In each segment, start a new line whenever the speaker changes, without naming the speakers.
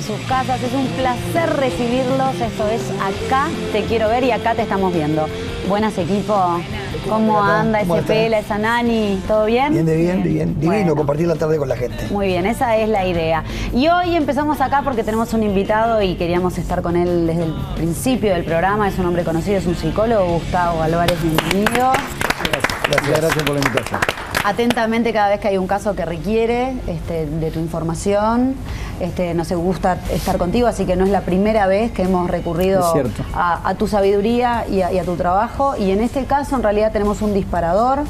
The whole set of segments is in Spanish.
en sus casas. Es un placer recibirlos. Esto es Acá Te Quiero Ver y Acá Te Estamos Viendo. Buenas, equipo. ¿Cómo anda ese Pela, esa Nani? ¿Todo bien?
Bien. Divino,
bueno,
compartir la tarde con la gente.
Muy bien, esa es la idea. Y hoy empezamos acá porque tenemos un invitado y queríamos estar con él desde el principio del programa. Es un hombre conocido, es un psicólogo, Gustavo Álvarez, bienvenido.
Gracias por la invitación.
Atentamente cada vez que hay un caso que requiere de tu información. Nos gusta estar contigo, así que no es la primera vez que hemos recurrido a tu sabiduría y a tu trabajo. Y en este caso, en realidad, tenemos un disparador.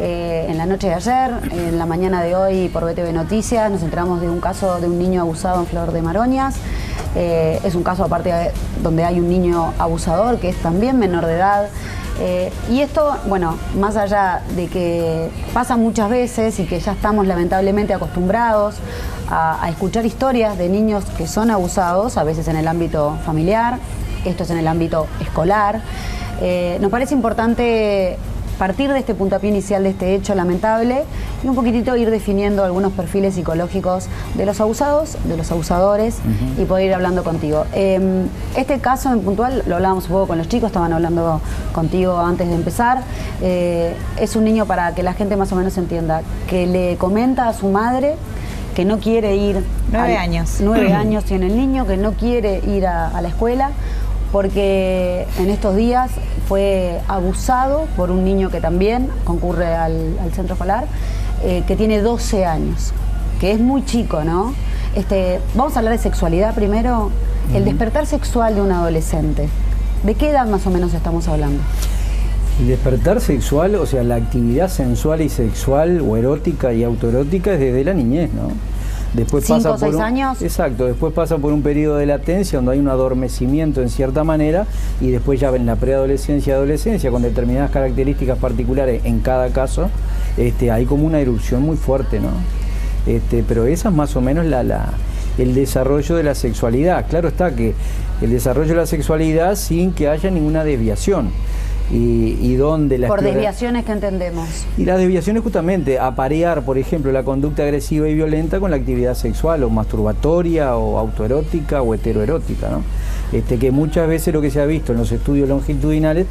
En la noche de ayer, en la mañana de hoy, por BTV Noticias, nos enteramos de un caso de un niño abusado en Flor de Maroñas. Es un caso, aparte, donde hay un niño abusador, que es también menor de edad. Y esto, bueno, más allá de que pasa muchas veces y que ya estamos lamentablemente acostumbrados a escuchar historias de niños que son abusados, a veces en el ámbito familiar, esto es en el ámbito escolar, nos parece importante partir de este puntapié inicial de este hecho lamentable y un poquitito ir definiendo algunos perfiles psicológicos de los abusados, de los abusadores y poder ir hablando contigo. Este caso en puntual, lo hablábamos un poco con los chicos, estaban hablando contigo antes de empezar, es un niño, para que la gente más o menos entienda, que le comenta a su madre que no quiere ir...
9 años.
9 años tiene el niño, que no quiere ir a la escuela, porque en estos días fue abusado por un niño que también concurre al centro escolar, que tiene 12 años, que es muy chico, ¿no? Vamos a hablar de sexualidad primero. El despertar sexual de un adolescente, ¿de qué edad más o menos estamos hablando?
El despertar sexual, o sea, la actividad sensual y sexual o erótica y autoerótica es desde la niñez, ¿no? Después
5 o 6 años.
Exacto, después pasa por un periodo de latencia donde hay un adormecimiento en cierta manera y después ya en la preadolescencia y adolescencia con determinadas características particulares en cada caso, hay como una erupción muy fuerte, ¿no? Pero esa es más o menos el desarrollo de la sexualidad. Claro está que el desarrollo de la sexualidad sin que haya ninguna desviación. Y donde
por desviaciones, ¿qué entendemos? Y
las desviaciones justamente, aparear, por ejemplo, la conducta agresiva y violenta con la actividad sexual, o masturbatoria, o autoerótica, o heteroerótica, ¿no? Que muchas veces lo que se ha visto en los estudios longitudinales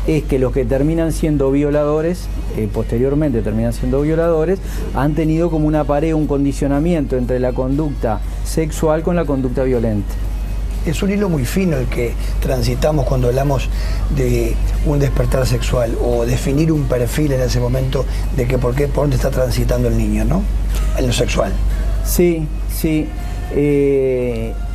es que los que terminan siendo violadores, posteriormente terminan siendo violadores, han tenido como una pared, un condicionamiento entre la conducta sexual con la conducta violenta.
Es un hilo muy fino el que transitamos cuando hablamos de un despertar sexual o definir un perfil en ese momento de que por dónde está transitando el niño, ¿no? En lo sexual.
Sí.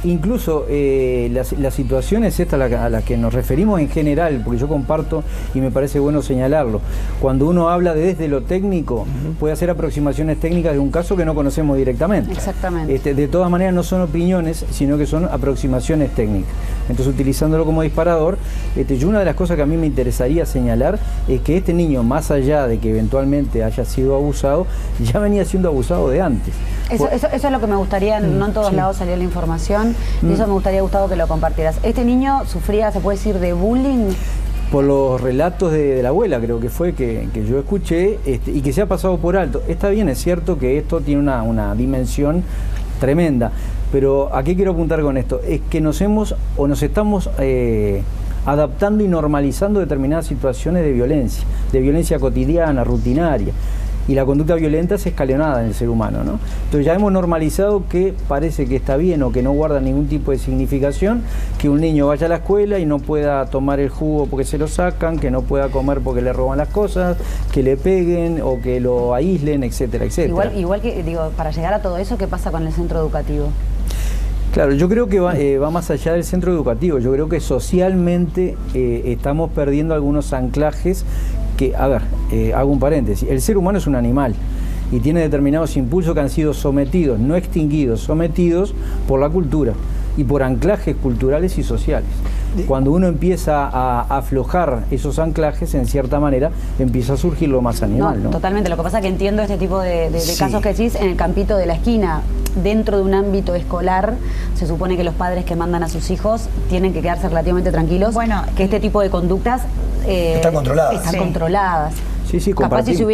Incluso la situación es esta a la que nos referimos en general, porque yo comparto y me parece bueno señalarlo. Cuando uno habla desde lo técnico, puede hacer aproximaciones técnicas de un caso que no conocemos directamente.
Exactamente.
De todas maneras no son opiniones, sino que son aproximaciones técnicas. Entonces, utilizándolo como disparador, yo una de las cosas que a mí me interesaría señalar es que este niño, más allá de que eventualmente haya sido abusado, ya venía siendo abusado de antes.
Eso es lo que me gustaría, no en todos lados salió la información, y eso me gustaría, Gustavo, que lo compartieras. ¿Este niño sufría, se puede decir, de bullying?
Por los relatos de la abuela, creo que fue, que yo escuché, y que se ha pasado por alto. Está bien, es cierto que esto tiene una dimensión tremenda, pero ¿a qué quiero apuntar con esto? Es que nos estamos adaptando y normalizando determinadas situaciones de violencia cotidiana, rutinaria. Y la conducta violenta es escalonada en el ser humano, ¿no? Entonces ya hemos normalizado que parece que está bien o que no guarda ningún tipo de significación que un niño vaya a la escuela y no pueda tomar el jugo porque se lo sacan, que no pueda comer porque le roban las cosas, que le peguen o que lo aíslen, etcétera, etcétera.
Igual que, digo, para llegar a todo eso, ¿qué pasa con el centro educativo?
Claro, yo creo que va más allá del centro educativo. Yo creo que socialmente estamos perdiendo algunos anclajes que, a ver, hago un paréntesis, el ser humano es un animal y tiene determinados impulsos que han sido sometidos, no extinguidos, sometidos por la cultura y por anclajes culturales y sociales. Cuando uno empieza a aflojar esos anclajes, en cierta manera, empieza a surgir lo más animal, ¿no?
Totalmente. Lo que pasa es que entiendo este tipo de casos que decís en el campito de la esquina. Dentro de un ámbito escolar, se supone que los padres que mandan a sus hijos tienen que quedarse relativamente tranquilos, que este tipo de conductas
están controladas.
Están controladas.
Sí,
capaz si se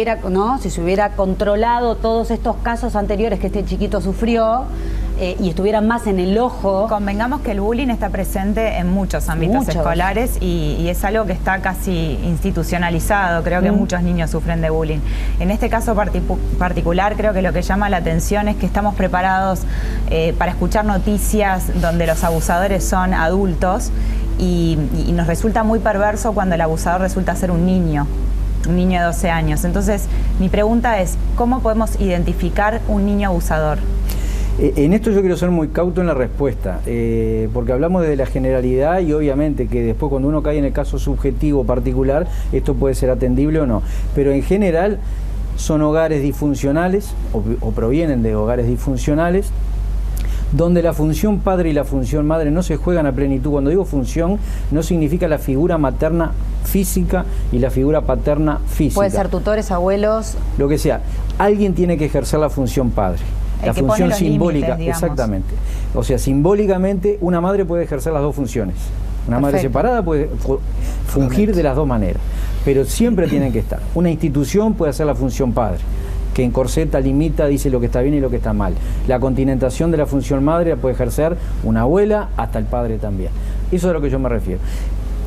hubiera controlado todos estos casos anteriores que este chiquito sufrió, y estuvieran más en el ojo.
Convengamos que el bullying está presente en muchos ámbitos escolares y es algo que está casi institucionalizado. Creo que muchos niños sufren de bullying. En este caso particular, creo que lo que llama la atención es que estamos preparados para escuchar noticias donde los abusadores son adultos y nos resulta muy perverso cuando el abusador resulta ser un niño de 12 años. Entonces, mi pregunta es, ¿cómo podemos identificar un niño abusador?
En esto yo quiero ser muy cauto en la respuesta, porque hablamos de la generalidad y obviamente que después cuando uno cae en el caso subjetivo particular, esto puede ser atendible o no. Pero en general son hogares disfuncionales o provienen de hogares disfuncionales, donde la función padre y la función madre no se juegan a plenitud. Cuando digo función, no significa la figura materna física y la figura paterna física.
Puede ser tutores, abuelos.
Lo que sea. Alguien tiene que ejercer la función padre. La función simbólica, exactamente. O sea, simbólicamente una madre puede ejercer las dos funciones. Una madre separada puede fungir de las dos maneras, pero siempre tienen que estar. Una institución puede hacer la función padre, que encorseta, limita, dice lo que está bien y lo que está mal. La continentación de la función madre la puede ejercer una abuela, hasta el padre también. Eso es a lo que yo me refiero.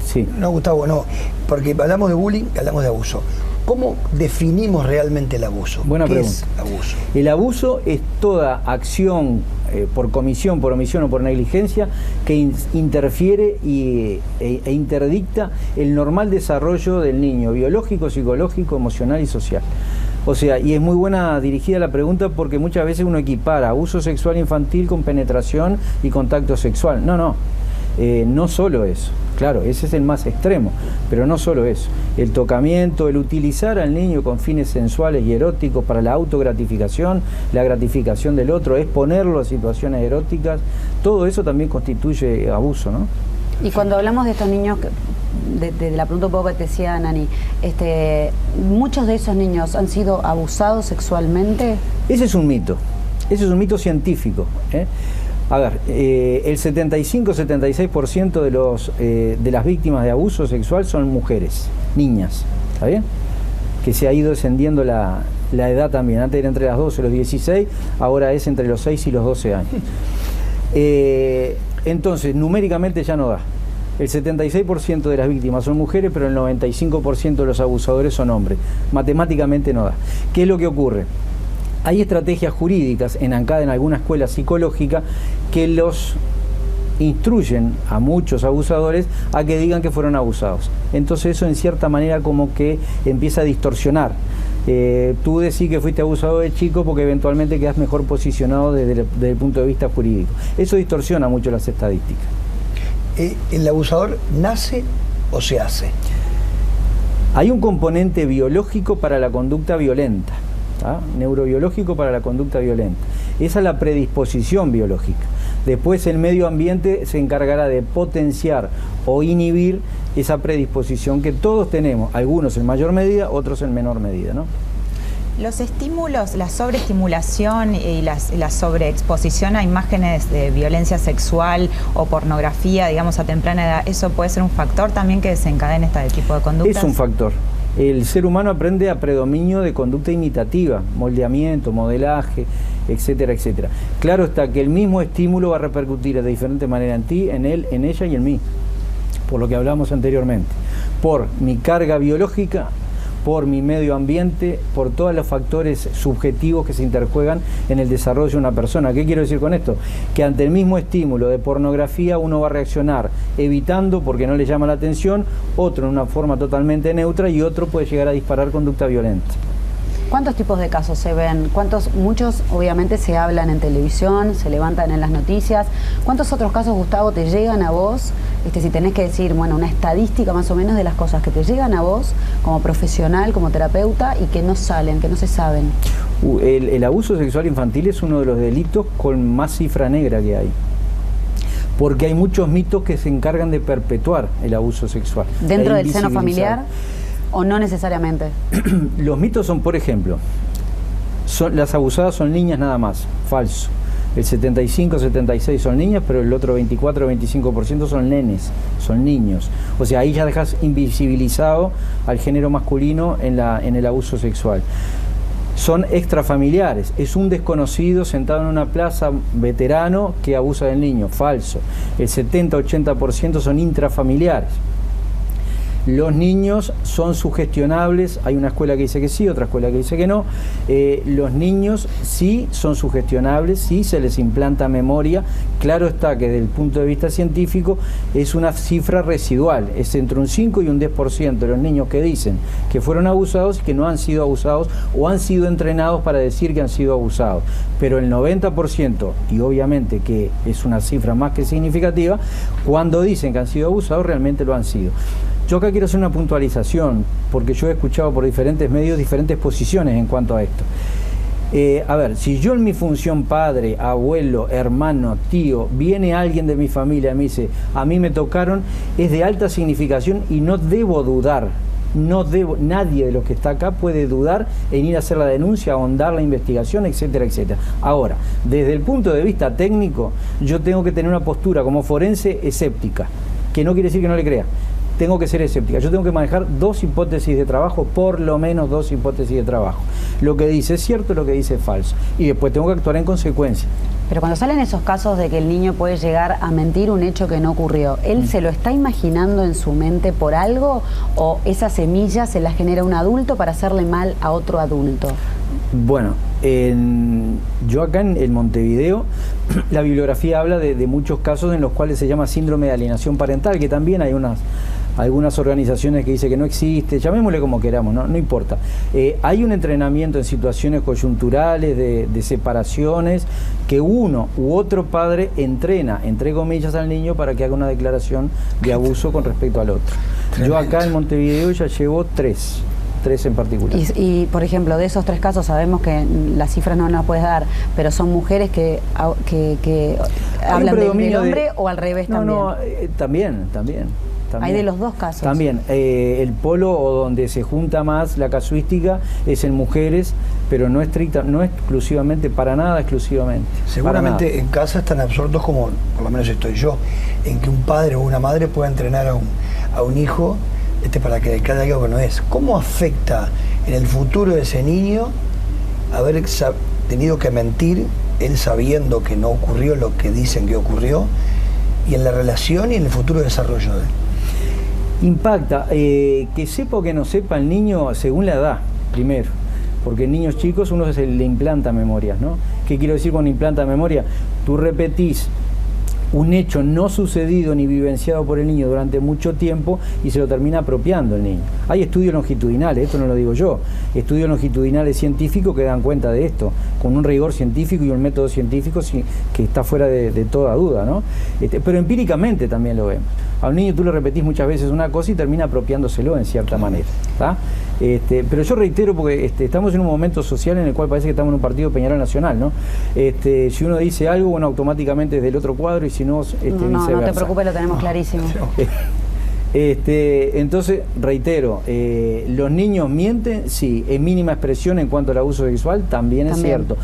Sí.
No, Gustavo, no, porque hablamos de bullying, hablamos de abuso. ¿Cómo definimos realmente el abuso?
Buena pregunta.
¿Qué es abuso?
El abuso es toda acción por comisión, por omisión o por negligencia que interfiere e interdicta el normal desarrollo del niño, biológico, psicológico, emocional y social. O sea, y es muy buena dirigida la pregunta porque muchas veces uno equipara abuso sexual infantil con penetración y contacto sexual. No, no solo eso. Claro, ese es el más extremo, pero no solo eso. El tocamiento, el utilizar al niño con fines sensuales y eróticos para la autogratificación, la gratificación del otro, exponerlo a situaciones eróticas, todo eso también constituye abuso, ¿no?
Y cuando hablamos de estos niños, de la pregunta un poco que te decía Nani, ¿muchos de esos niños han sido abusados sexualmente?
Ese es un mito científico, ¿eh? A ver, el 75-76% de las víctimas de abuso sexual son mujeres, niñas, ¿está bien? Que se ha ido descendiendo la edad también. Antes era entre las 12 y los 16, ahora es entre los 6 y los 12 años. Entonces, numéricamente ya no da. El 76% de las víctimas son mujeres, pero el 95% de los abusadores son hombres. Matemáticamente no da. ¿Qué es lo que ocurre? Hay estrategias jurídicas enancadas en alguna escuela psicológica que los instruyen a muchos abusadores a que digan que fueron abusados. Entonces eso en cierta manera como que empieza a distorsionar. Tú decís que fuiste abusado de chico porque eventualmente quedas mejor posicionado desde el punto de vista jurídico. Eso distorsiona mucho las estadísticas.
¿El abusador nace o se hace?
Hay un componente biológico para la conducta violenta. Neurobiológico para la conducta violenta. Esa es la predisposición biológica. Después el medio ambiente se encargará de potenciar o inhibir esa predisposición que todos tenemos, algunos en mayor medida, otros en menor medida, ¿no?
Los estímulos, la sobreestimulación y la sobreexposición a imágenes de violencia sexual o pornografía, digamos, a temprana edad, ¿eso puede ser un factor también que desencadene este tipo de conductas?
Es un factor. El ser humano aprende a predominio de conducta imitativa, moldeamiento, modelaje, etcétera, etcétera. Claro está que el mismo estímulo va a repercutir de diferente manera en ti, en él, en ella y en mí, por lo que hablamos anteriormente. Por mi carga biológica, por mi medio ambiente, por todos los factores subjetivos que se interjuegan en el desarrollo de una persona. ¿Qué quiero decir con esto? Que ante el mismo estímulo de pornografía uno va a reaccionar evitando porque no le llama la atención, otro en una forma totalmente neutra y otro puede llegar a disparar conducta violenta.
¿Cuántos tipos de casos se ven? Muchos obviamente se hablan en televisión, se levantan en las noticias. ¿Cuántos otros casos, Gustavo, te llegan a vos? Si tenés que decir, bueno, una estadística más o menos de las cosas que te llegan a vos como profesional, como terapeuta y que no salen, que no se saben.
El abuso sexual infantil es uno de los delitos con más cifra negra que hay. Porque hay muchos mitos que se encargan de perpetuar el abuso sexual.
¿Dentro del seno familiar? ¿O no necesariamente?
Los mitos son, por ejemplo, las abusadas son niñas nada más. Falso. El 75-76 son niñas, pero el otro 24-25% son nenes, son niños. O sea, ahí ya dejas invisibilizado al género masculino en el abuso sexual. son extrafamiliares. Es un desconocido sentado en una plaza, veterano, que abusa del niño. Falso. El 70-80% son intrafamiliares. Los niños son sugestionables, hay una escuela que dice que sí, otra escuela que dice que no. Los niños sí son sugestionables, sí se les implanta memoria. Claro está que desde el punto de vista científico es una cifra residual, es entre un 5 y un 10% de los niños que dicen que fueron abusados y que no han sido abusados o han sido entrenados para decir que han sido abusados. Pero el 90%, y obviamente que es una cifra más que significativa, cuando dicen que han sido abusados realmente lo han sido. Yo acá quiero hacer una puntualización, porque yo he escuchado por diferentes medios diferentes posiciones en cuanto a esto. A ver, si yo en mi función padre, abuelo, hermano, tío, viene alguien de mi familia y me dice, a mí me tocaron, es de alta significación y no debo dudar. Nadie de los que está acá puede dudar en ir a hacer la denuncia, ahondar la investigación, etcétera, etcétera. Ahora, desde el punto de vista técnico, yo tengo que tener una postura como forense escéptica, que no quiere decir que no le crea. Tengo que ser escéptica. Yo tengo que manejar dos hipótesis de trabajo, por lo menos dos hipótesis de trabajo. Lo que dice es cierto, lo que dice es falso. Y después tengo que actuar en consecuencia.
Pero cuando salen esos casos de que el niño puede llegar a mentir un hecho que no ocurrió, ¿él se lo está imaginando en su mente por algo o esa semilla se la genera un adulto para hacerle mal a otro adulto?
Bueno, yo acá en Montevideo, la bibliografía habla de muchos casos en los cuales se llama síndrome de alienación parental, que también hay algunas organizaciones que dicen que no existe, llamémosle como queramos, no importa. Hay un entrenamiento en situaciones coyunturales, de separaciones, que uno u otro padre entrena, entre comillas, al niño para que haga una declaración de abuso con respecto al otro. Tremendo. Yo acá en Montevideo ya llevo tres en particular.
Y, por ejemplo, de esos 3 casos sabemos que las cifras no las puedes dar, pero son mujeres que hablan del hombre o al revés también. También. Hay de los dos casos.
También. El polo o donde se junta más la casuística es en mujeres, pero no exclusivamente, para nada exclusivamente.
Seguramente en casa están absortos como, por lo menos estoy yo, en que un padre o una madre pueda entrenar a un hijo para que declare algo que no es. ¿Cómo afecta en el futuro de ese niño haber tenido que mentir, él sabiendo que no ocurrió lo que dicen que ocurrió, y en la relación y en el futuro desarrollo de él?
Impacta, que sepa o que no sepa el niño según la edad, primero, porque en niños chicos uno le implanta memorias, ¿no? ¿Qué quiero decir con implanta memoria? Tú repetís un hecho no sucedido ni vivenciado por el niño durante mucho tiempo y se lo termina apropiando el niño. Hay estudios longitudinales, esto no lo digo yo, estudios longitudinales científicos que dan cuenta de esto, con un rigor científico y un método científico que está fuera de toda duda, ¿no? Pero empíricamente también lo vemos. A un niño tú le repetís muchas veces una cosa y termina apropiándoselo en cierta manera, ¿tá? Pero yo reitero, porque estamos en un momento social en el cual parece que estamos en un partido Peñarol Nacional, ¿no? Si uno dice algo, bueno, automáticamente es del otro cuadro, y si no, viceversa.
No te preocupes, lo tenemos clarísimo.
Entonces, reitero, ¿los niños mienten? Sí. En mínima expresión en cuanto al abuso sexual, también es cierto.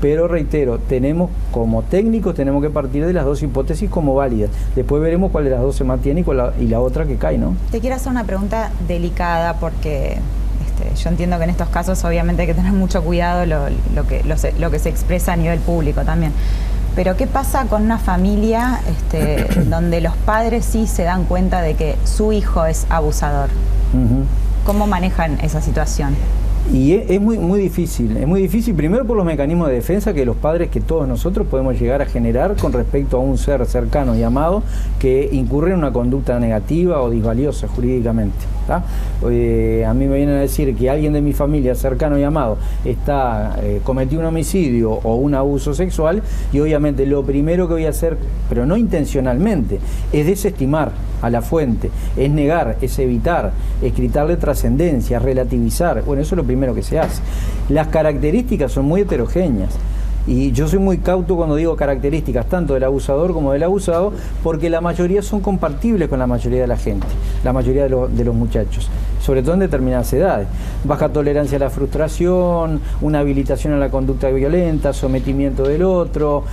Pero reitero, como técnicos tenemos que partir de las dos hipótesis como válidas. Después veremos cuál de las dos se mantiene y la otra que cae, ¿no?
Te quiero hacer una pregunta delicada, porque yo entiendo que en estos casos obviamente hay que tener mucho cuidado lo que se expresa a nivel público también. Pero ¿qué pasa con una familia donde los padres sí se dan cuenta de que su hijo es abusador? ¿Cómo manejan esa situación?
Y es muy difícil, primero por los mecanismos de defensa que los padres, que todos nosotros podemos llegar a generar con respecto a un ser cercano y amado que incurre en una conducta negativa o disvaliosa jurídicamente, ¿tá? A mí me vienen a decir que alguien de mi familia cercano y amado cometió un homicidio o un abuso sexual, y obviamente lo primero que voy a hacer, pero no intencionalmente, es desestimar a la fuente, es negar, es evitar, es quitarle trascendencia, relativizar. Bueno, eso es lo primero que se hace. Las características son muy heterogéneas, y yo soy muy cauto cuando digo características tanto del abusador como del abusado, porque la mayoría son compatibles con la mayoría de la gente, la mayoría de los muchachos, sobre todo en determinadas edades. Baja tolerancia a la frustración, una habilitación a la conducta violenta, sometimiento del otro,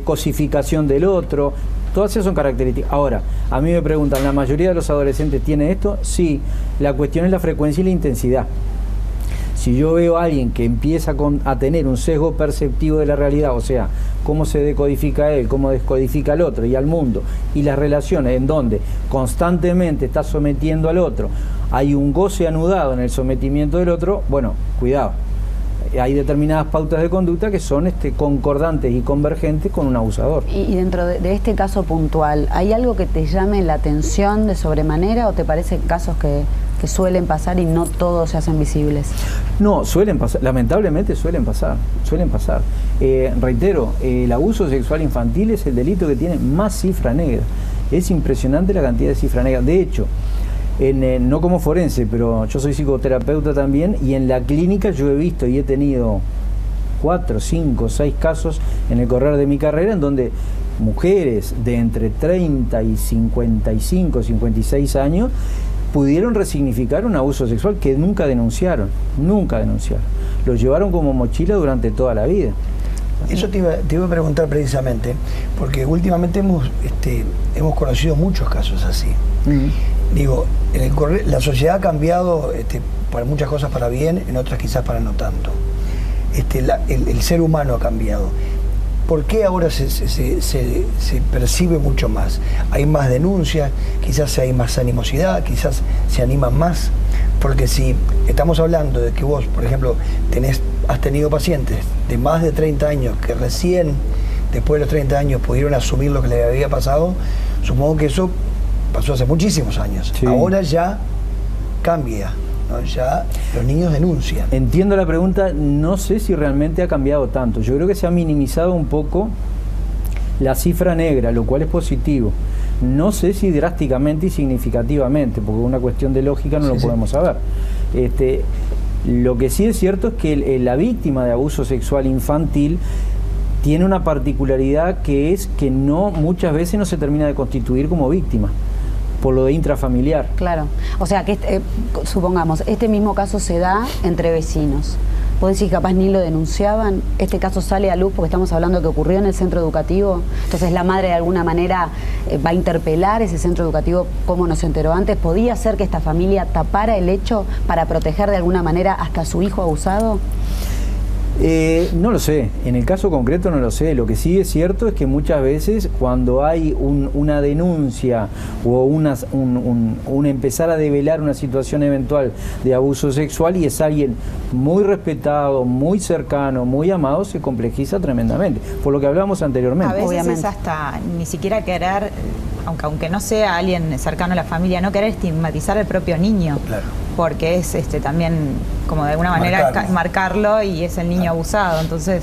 cosificación del otro. Todas esas son características. Ahora, a mí me preguntan, ¿la mayoría de los adolescentes tiene esto? Sí. La cuestión es la frecuencia y la intensidad. Si yo veo a alguien que empieza a tener un sesgo perceptivo de la realidad, o sea, cómo se decodifica él, cómo descodifica al otro y al mundo, y las relaciones en donde constantemente está sometiendo al otro, hay un goce anudado en el sometimiento del otro, bueno, cuidado. Hay determinadas pautas de conducta que son concordantes y convergentes con un abusador.
Y dentro de este caso puntual, ¿hay algo que te llame la atención de sobremanera o te parecen casos que suelen pasar y no todos se hacen visibles?
No, suelen pasar, lamentablemente suelen pasar. Reitero, el abuso sexual infantil es el delito que tiene más cifra negra. Es impresionante la cantidad de cifra negra. De hecho, no como forense, pero yo soy psicoterapeuta también, y en la clínica yo he visto y he tenido 4, 5, 6 casos en el correr de mi carrera en donde mujeres de entre 30 y 55, 56 años pudieron resignificar un abuso sexual que nunca denunciaron. Lo llevaron como mochila durante toda la vida.
Eso te iba a preguntar precisamente, porque últimamente hemos conocido muchos casos así. Digo, la sociedad ha cambiado para muchas cosas para bien, en otras quizás para no tanto. El ser humano ha cambiado. ¿Por qué ahora se percibe mucho más? Hay más denuncias, quizás hay más animosidad, quizás se animan más. Porque si estamos hablando de que vos, por ejemplo, has tenido pacientes de más de 30 años que recién, después de los 30 años, pudieron asumir lo que les había pasado, supongo que eso pasó hace muchísimos años. Sí. Ahora ya cambia, ¿no? Ya los niños denuncian.
Entiendo la pregunta, no sé si realmente ha cambiado tanto. Yo creo que se ha minimizado un poco la cifra negra, lo cual es positivo. No sé si drásticamente y significativamente, porque una cuestión de lógica no lo podemos saber. Lo que sí es cierto es que la víctima de abuso sexual infantil tiene una particularidad que es que muchas veces no se termina de constituir como víctima, por lo de intrafamiliar.
Claro, o sea que supongamos, este mismo caso se da entre vecinos. ¿Puedes decir que capaz ni lo denunciaban? Este caso sale a luz porque estamos hablando de que ocurrió en el centro educativo. Entonces la madre de alguna manera va a interpelar ese centro educativo, como nos enteró antes. ¿Podía ser que esta familia tapara el hecho para proteger de alguna manera hasta a su hijo abusado?
No lo sé, en el caso concreto no lo sé. Lo que sí es cierto es que muchas veces cuando hay una denuncia o un empezar a develar una situación eventual de abuso sexual y es alguien muy respetado, muy cercano, muy amado, se complejiza tremendamente, por lo que hablábamos anteriormente.
A veces
obviamente
es hasta ni siquiera querer, aunque no sea alguien cercano a la familia, no querer estigmatizar al propio niño. Claro. Porque es también como de alguna manera marcarlo y es el niño abusado, entonces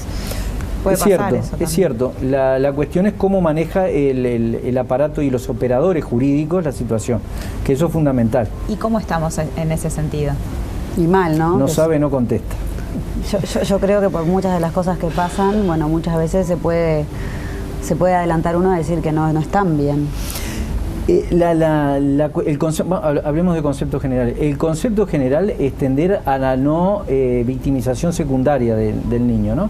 puede pasar eso también. Es cierto,
la cuestión es cómo maneja el aparato y los operadores jurídicos la situación, que eso es fundamental.
¿Y cómo estamos en ese sentido?
Y mal, ¿no?
No sabe, no contesta.
Yo creo que por muchas de las cosas que pasan, bueno, muchas veces se puede adelantar uno a decir que no están bien.
Hablemos de conceptos generales. El concepto general es tender a la no victimización secundaria del niño, ¿no?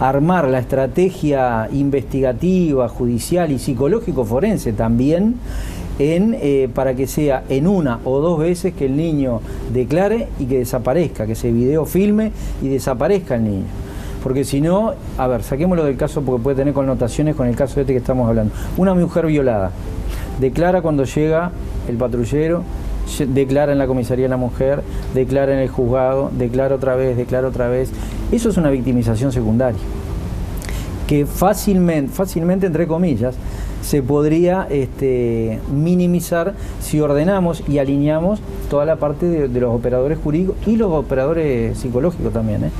Armar la estrategia investigativa, judicial y psicológico forense también para que sea en una o dos veces que el niño declare y que desaparezca, que se videofilme y desaparezca el niño. Porque si no, a ver, saquémoslo del caso porque puede tener connotaciones con el caso que estamos hablando. Una mujer violada declara cuando llega el patrullero, declara en la comisaría la mujer, declara en el juzgado, declara otra vez. Eso es una victimización secundaria, que fácilmente entre comillas, se podría minimizar si ordenamos y alineamos toda la parte de los operadores jurídicos y los operadores psicológicos también,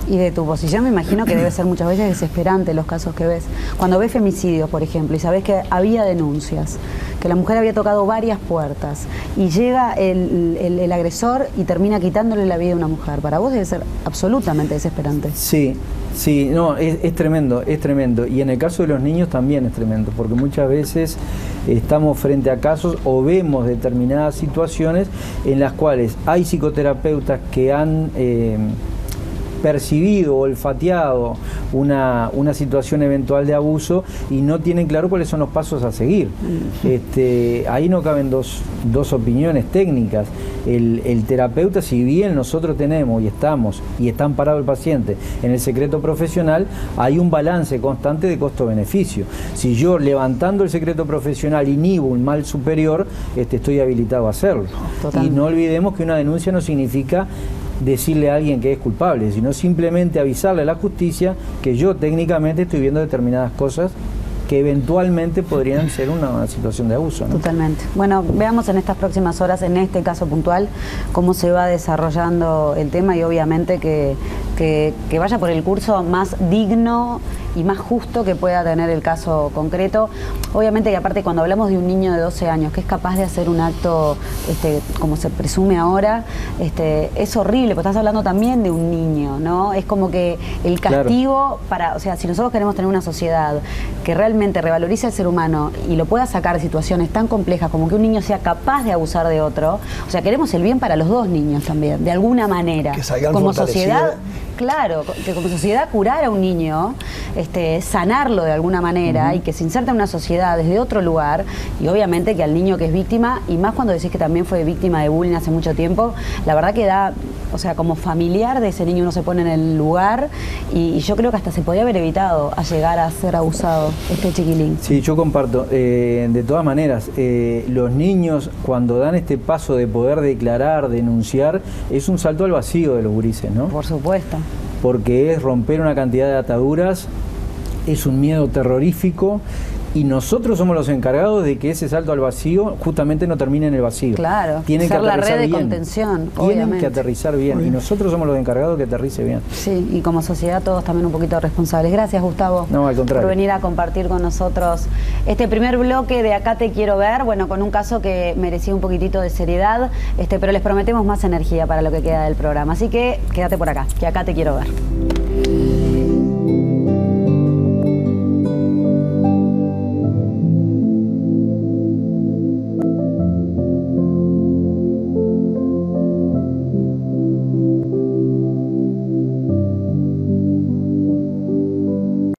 Y de tu posición me imagino que debe ser muchas veces desesperante los casos que ves. Cuando ves femicidios, por ejemplo, y sabes que había denuncias, que la mujer había tocado varias puertas, y llega el agresor y termina quitándole la vida a una mujer. Para vos debe ser absolutamente desesperante.
Sí, no, es tremendo. Y en el caso de los niños también es tremendo, porque muchas veces estamos frente a casos o vemos determinadas situaciones en las cuales hay psicoterapeutas que han percibido, olfateado una situación eventual de abuso y no tienen claro cuáles son los pasos a seguir. Ahí no caben dos opiniones técnicas. El terapeuta, si bien nosotros tenemos y está amparado el paciente en el secreto profesional, hay un balance constante de costo-beneficio. Si yo, levantando el secreto profesional, inhibo un mal superior, estoy habilitado a hacerlo. Totalmente. Y no olvidemos que una denuncia no significa decirle a alguien que es culpable, sino simplemente avisarle a la justicia que yo técnicamente estoy viendo determinadas cosas que eventualmente podrían ser una situación de abuso, ¿no?
Totalmente. Bueno, veamos en estas próximas horas, en este caso puntual, cómo se va desarrollando el tema y obviamente que vaya por el curso más digno y más justo que pueda tener el caso concreto. Obviamente que aparte cuando hablamos de un niño de 12 años que es capaz de hacer un acto como se presume ahora, es horrible, porque estás hablando también de un niño, ¿no? Es como que el castigo o sea, si nosotros queremos tener una sociedad que realmente revalorice al ser humano y lo pueda sacar de situaciones tan complejas como que un niño sea capaz de abusar de otro, o sea, queremos el bien para los dos niños también, de alguna manera.
Que salgan
como sociedad. Claro, que como sociedad curar a un niño, sanarlo de alguna manera y que se inserte en una sociedad desde otro lugar, y obviamente que al niño que es víctima, y más cuando decís que también fue víctima de bullying hace mucho tiempo, la verdad que da, o sea, como familiar de ese niño uno se pone en el lugar y yo creo que hasta se podría haber evitado a llegar a ser abusado este chiquilín.
Sí, yo comparto. De todas maneras, los niños cuando dan este paso de poder declarar, denunciar, es un salto al vacío de los gurises, ¿no?
Por supuesto.
Porque es romper una cantidad de ataduras, es un miedo terrorífico y nosotros somos los encargados de que ese salto al vacío justamente no termine en el vacío.
Claro,
tienen que aterrizar
la red de
bien.
contención,
Tienen que aterrizar bien y nosotros somos los encargados de que aterrice bien.
Sí, y como sociedad todos también un poquito responsables. Gracias, Gustavo,
no, al contrario,
por venir a compartir con nosotros este primer bloque de Acá Te Quiero Ver, bueno, con un caso que merecía un poquitito de seriedad, pero les prometemos más energía para lo que queda del programa. Así que quédate por acá, que acá te quiero ver.